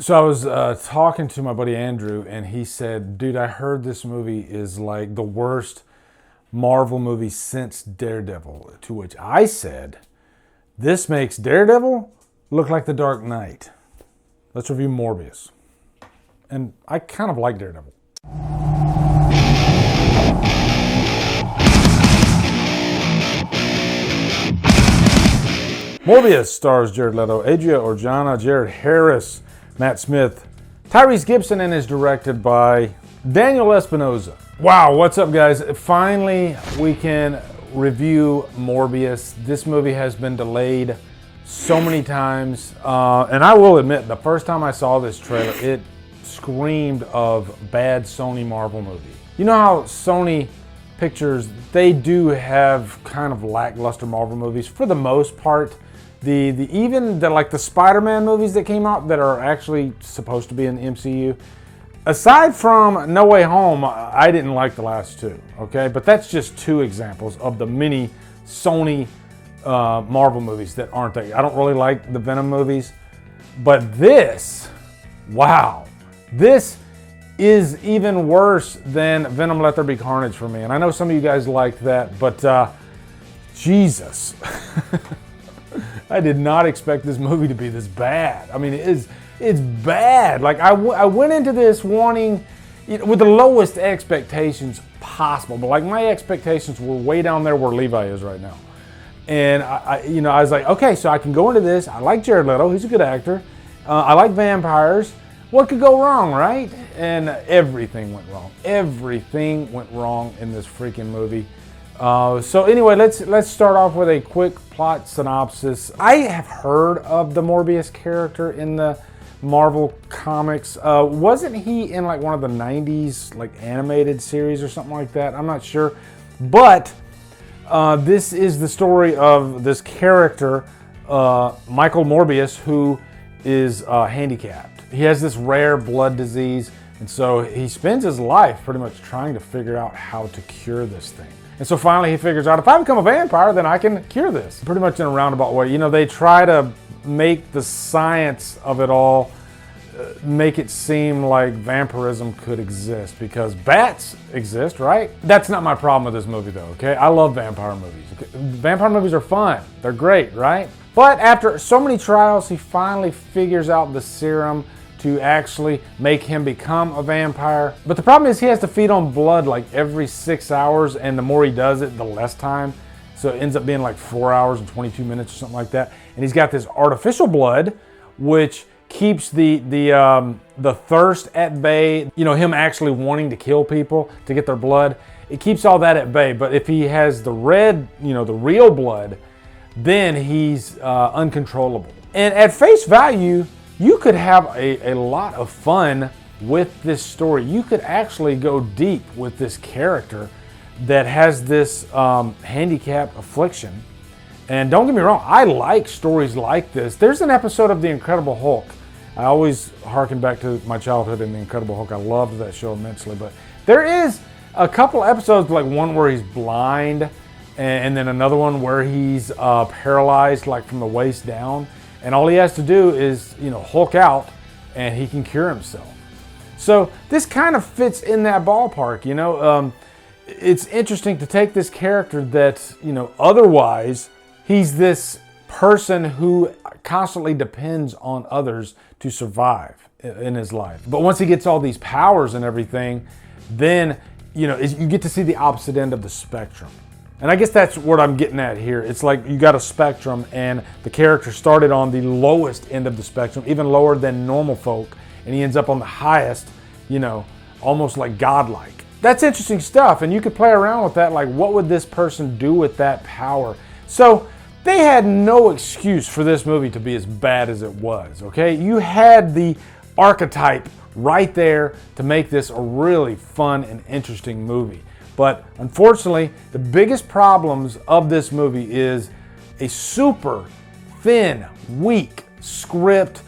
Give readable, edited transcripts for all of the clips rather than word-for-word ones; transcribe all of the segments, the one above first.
So I was talking to my buddy Andrew, and he said, dude, I heard this movie is like the worst Marvel movie since Daredevil. To which I said, this makes Daredevil look like The Dark Knight. Let's review Morbius. And I kind of like Daredevil. Morbius stars Jared Leto, Adria Arjona, Jared Harris, Matt Smith, Tyrese Gibson, and is directed by Daniel Espinosa. Wow, what's up, guys? Finally, we can review Morbius. This movie has been delayed so many times, and I will admit, the first time I saw this trailer, it screamed of bad Sony Marvel movie. You know how Sony Pictures, they do have kind of lackluster Marvel movies for the most part. Even the Spider-Man movies that came out that are actually supposed to be in the MCU, aside from No Way Home, I didn't like the last two, okay? But that's just two examples of the many Sony Marvel movies that aren't there. I don't really like the Venom movies, but this, wow, this is even worse than Venom Let There Be Carnage for me. And I know some of you guys like that, but Jesus. I did not expect this movie to be this bad. I mean, it's bad. Like I went into this wanting, with the lowest expectations possible, but like my expectations were way down there where Levi is right now. And I was like, okay, so I can go into this. I like Jared Leto, he's a good actor. I like vampires. What could go wrong, right? And everything went wrong. Everything went wrong in this freaking movie. So anyway, let's start off with a quick plot synopsis. I have heard of the Morbius character in the Marvel comics. Wasn't he in like one of the 90s like animated series or something like that? I'm not sure. But this is the story of this character, Michael Morbius, who is handicapped. He has this rare blood disease, and so he spends his life pretty much trying to figure out how to cure this thing. And so finally he figures out, if I become a vampire, then I can cure this. Pretty much in a roundabout way. You know, they try to make the science of it all, make it seem like vampirism could exist because bats exist, right? That's not my problem with this movie though, okay? I love vampire movies. Okay? Vampire movies are fun. They're great, right? But after so many trials, he finally figures out the serum to actually make him become a vampire. But the problem is he has to feed on blood like every 6 hours, and the more he does it, the less time. So it ends up being like 4 hours and 22 minutes or something like that. And he's got this artificial blood, which keeps the thirst at bay. You know, him actually wanting to kill people to get their blood. It keeps all that at bay. But if he has the red, the real blood, then he's uncontrollable. And at face value, you could have a lot of fun with this story. You could actually go deep with this character that has this handicap affliction. And don't get me wrong, I like stories like this. There's an episode of The Incredible Hulk. I always harken back to my childhood in The Incredible Hulk. I loved that show immensely. But there is a couple episodes, like one where he's blind, and then another one where he's paralyzed, like from the waist down. And all he has to do is, Hulk out, and he can cure himself. So this kind of fits in that ballpark, It's interesting to take this character that, otherwise he's this person who constantly depends on others to survive in his life. But once he gets all these powers and everything, then, you get to see the opposite end of the spectrum. And I guess that's what I'm getting at here. It's like you got a spectrum, and the character started on the lowest end of the spectrum, even lower than normal folk, and he ends up on the highest, almost like godlike. That's interesting stuff, and you could play around with that, like what would this person do with that power? So they had no excuse for this movie to be as bad as it was, okay? You had the archetype right there to make this a really fun and interesting movie. But unfortunately, the biggest problems of this movie is a super thin, weak script,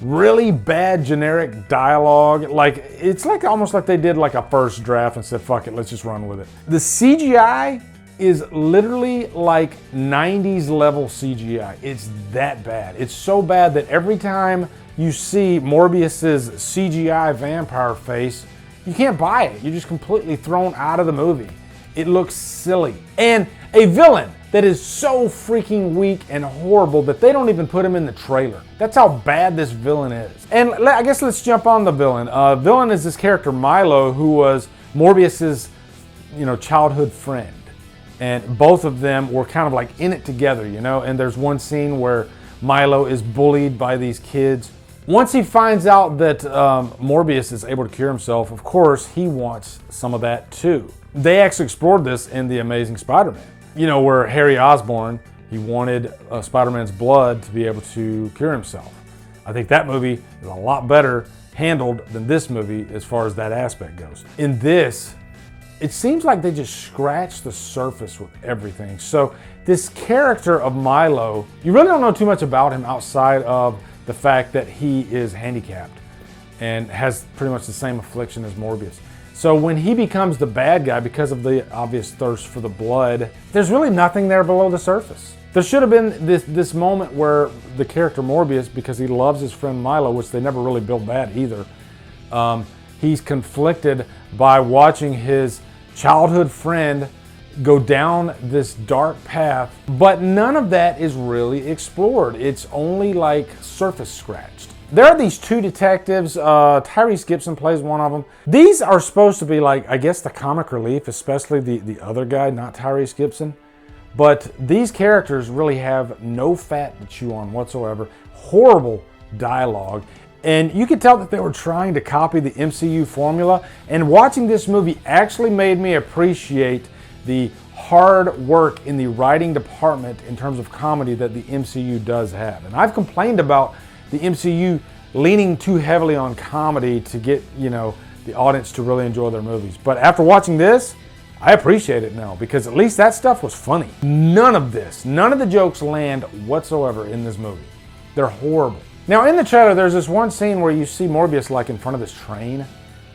really bad generic dialogue. Like, it's like almost like they did like a first draft and said, fuck it, let's just run with it. The CGI is literally like 90s level CGI. It's that bad. It's so bad that every time you see Morbius's CGI vampire face, you can't buy it. You're just completely thrown out of the movie. It looks silly. And a villain that is so freaking weak and horrible that they don't even put him in the trailer. That's how bad this villain is. And I guess let's jump on the villain. Villain is this character Milo, who was Morbius's, childhood friend. And both of them were kind of like in it together, And there's one scene where Milo is bullied by these kids. Once he finds out that Morbius is able to cure himself, of course, he wants some of that too. They actually explored this in The Amazing Spider-Man. Where Harry Osborn, he wanted Spider-Man's blood to be able to cure himself. I think that movie is a lot better handled than this movie as far as that aspect goes. In this, it seems like they just scratched the surface with everything. So this character of Milo, you really don't know too much about him outside of the fact that he is handicapped and has pretty much the same affliction as Morbius. So when he becomes the bad guy because of the obvious thirst for the blood, there's really nothing there below the surface. There should have been this moment where the character Morbius, because he loves his friend Milo, which they never really built that either, he's conflicted by watching his childhood friend go down this dark path, but none of that is really explored. It's only like surface scratched. There are these two detectives. Tyrese Gibson plays one of them. These are supposed to be like, I guess, the comic relief, especially the other guy, not Tyrese Gibson. But these characters really have no fat to chew on whatsoever. Horrible dialogue. And you could tell that they were trying to copy the MCU formula. And watching this movie actually made me appreciate the hard work in the writing department in terms of comedy that the MCU does have. And I've complained about the MCU leaning too heavily on comedy to get, the audience to really enjoy their movies. But after watching this, I appreciate it now because at least that stuff was funny. None of the jokes land whatsoever in this movie. They're horrible. Now in the trailer, there's this one scene where you see Morbius like in front of this train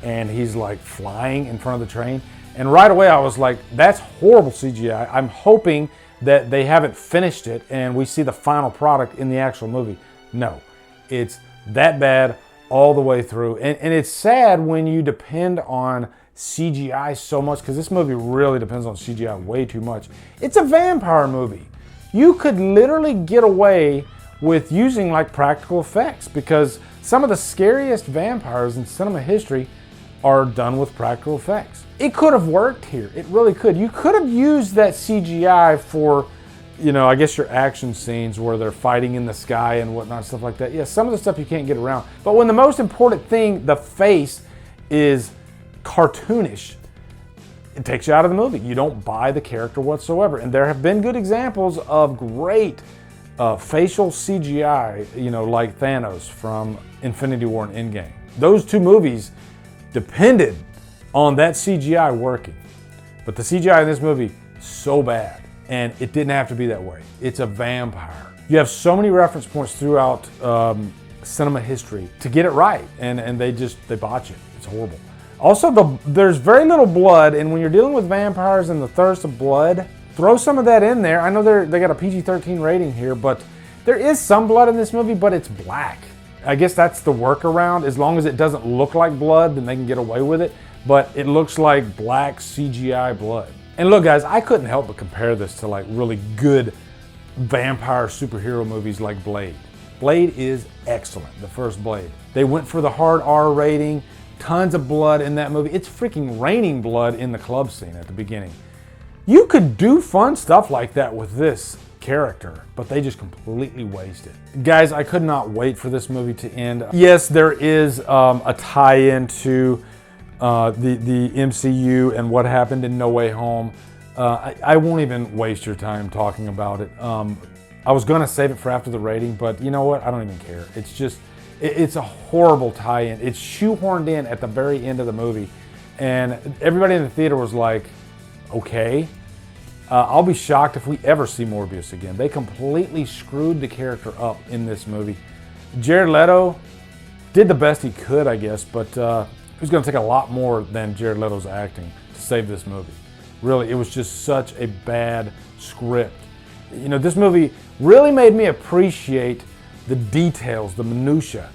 and he's like flying in front of the train. And right away I was like, that's horrible CGI. I'm hoping that they haven't finished it and we see the final product in the actual movie. No, it's that bad all the way through. And it's sad when you depend on CGI so much, because this movie really depends on CGI way too much. It's a vampire movie. You could literally get away with using like practical effects because some of the scariest vampires in cinema history are done with practical effects. It could have worked here. It really could. You could have used that CGI for, I guess your action scenes where they're fighting in the sky and whatnot, stuff like that. Yeah, some of the stuff you can't get around. But when the most important thing, the face, is cartoonish, it takes you out of the movie. You don't buy the character whatsoever. And there have been good examples of great facial CGI, like Thanos from Infinity War and Endgame. Those two movies depended on that CGI working. But the CGI in this movie, so bad. And it didn't have to be that way. It's a vampire. You have so many reference points throughout cinema history to get it right. And they botch it. It's horrible. Also, there's very little blood, and when you're dealing with vampires and the thirst of blood, throw some of that in there. I know they got a PG-13 rating here, but there is some blood in this movie, but it's black. I guess that's the workaround. As long as it doesn't look like blood, then they can get away with it. But it looks like black CGI blood. And look, guys, I couldn't help but compare this to like really good vampire superhero movies like Blade. Blade is excellent, the first Blade. They went for the hard R rating. Tons of blood in that movie. It's freaking raining blood in the club scene at the beginning. You could do fun stuff like that with this character, but they just completely waste it. Guys, I could not wait for this movie to end. Yes, there is a tie-in to the MCU and what happened in No Way Home. I won't even waste your time talking about it. I was going to save it for after the rating, but you know what? I don't even care. It's a horrible tie-in. It's shoehorned in at the very end of the movie. And everybody in the theater was like, okay. I'll be shocked if we ever see Morbius again. They completely screwed the character up in this movie. Jared Leto did the best he could, I guess, but it was going to take a lot more than Jared Leto's acting to save this movie. Really, it was just such a bad script. You know, this movie really made me appreciate the details, the minutia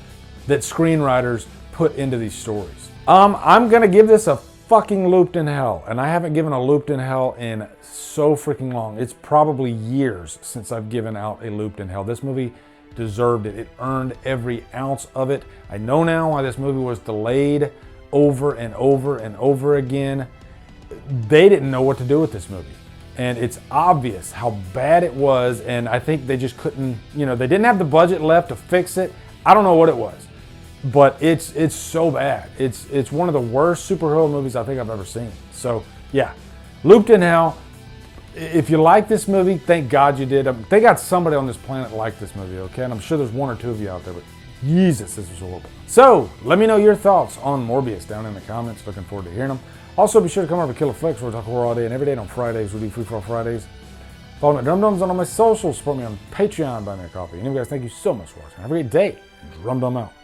that screenwriters put into these stories. I'm gonna give this a fucking looped in hell, and I haven't given a looped in hell in so freaking long. It's probably years since I've given out a looped in hell. This movie deserved it. It earned every ounce of it. I know now why this movie was delayed over and over and over again. They didn't know what to do with this movie. And it's obvious how bad it was, and I think they just couldn't, you know, they didn't have the budget left to fix it. I don't know what it was, but it's so bad. It's one of the worst superhero movies I think I've ever seen. So yeah, looped in hell. If you like this movie, thank God you did. They got somebody on this planet like this movie, okay? And I'm sure there's one or two of you out there, but Jesus, this was horrible. So let me know your thoughts on Morbius down in the comments. Looking forward to hearing them. Also, be sure to come over to Killer Flicks, where we talk horror all day and every day. And on Fridays, we do Free For All Fridays. Follow me at Drumdums on all my socials. Support me on Patreon. Buy me a coffee. And you guys, thank you so much for watching. Have a great day. Drumdum out.